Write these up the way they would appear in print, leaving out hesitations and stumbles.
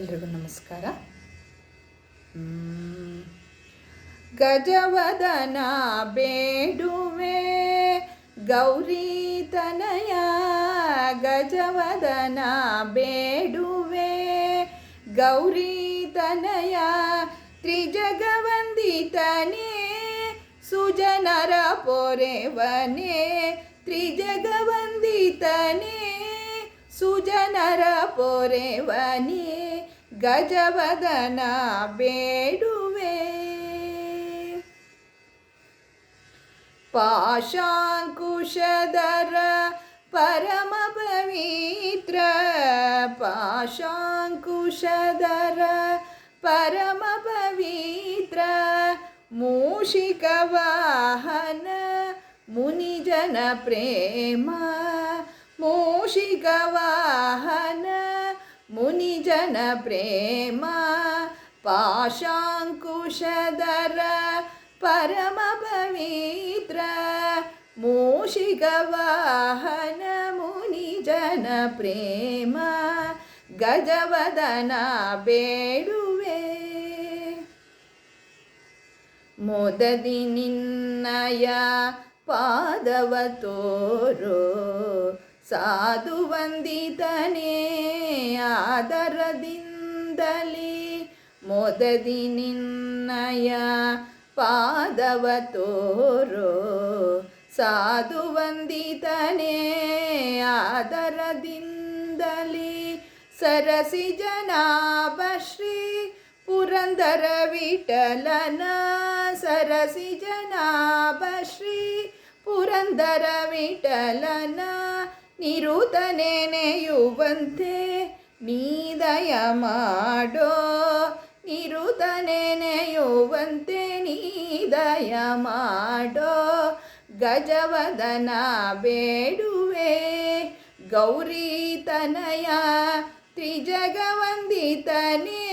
ಎಲ್ರಿಗೂ ನಮಸ್ಕಾರ. ಗಜವದನ ಬೇಡುವೆ ಗೌರಿ ತನಯ, ಗಜವದನ ಬೇಡುವೆ ಗೌರಿ ತನಯ, ತ್ರಿಜಗವಂದಿತನೇ ಸುಜನರ ಪೊರೆವನೇ, ತ್ರಿಜಗವಂದಿತನೇ ಸುಜನರ ಪೊರೆವನೇ, ಗಜವದನ ಬೇಡುವೆ. ಪಾಶಾಂಕುಶಧರ ಪರಮ ಪವಿತ್ರ, ಪಾಶಾಂಕುಶಧರ ಪರಮ ಪವಿತ್ರ, ಮೂಷಿಕ ವಾಹನ ಮುನಿಜನ ಪ್ರೇಮ, ಮೂಷಿಕ ವಾಹನ ಮುನಿಜನ ಪ್ರೇಮ, ಪಾಶಾಂಕುಶಧರ ಪರಮ ಪವಿತ್ರ, ಮೂಷಿಕ ವಾಹನ ಮುನಿಜನ ಪ್ರೇಮ, ಗಜವದನ ಬೇಡುವೆ. ಮೋದದಿ ನಿನ್ನಯ ಪಾದವ ತೋರೋ ಸಾಧು ವಂದಿತನೇ ಆದರದಿಂದಲೇ, ಮೋದದಿ ನಿನ್ನಯ ಪಾದವ ತೋರೋ ಸಾಧು ವಂದಿತನೇ ಆದರದಿಂದಲೇ, ಸರಸಿ ಜನಾಭ ಶ್ರೀ ಪುರಂದರ ವಿಠಲನ, ಸರಸಿ ಜನಾಭ ಶ್ರೀ ಪುರಂದರ ವಿಠಲನ, ನಿರುತನೆ ನೆನೆಯುವಂತೆ ನೀದಯ ಮಾಡೋ, ನಿರುತನೆ ನೆನೆಯುವಂತೆ ನೀದಯ ಮಾಡೋ, ಗಜವದನ ಬೇಡುವೆ ಗೌರಿ ತನಯ, ತ್ರಿಜಗವಂದಿತನೇ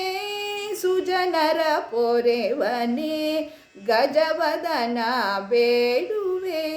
ಸುಜನರ ಪೊರೆವನೇ, ಗಜವದನ ಬೇಡುವೆ.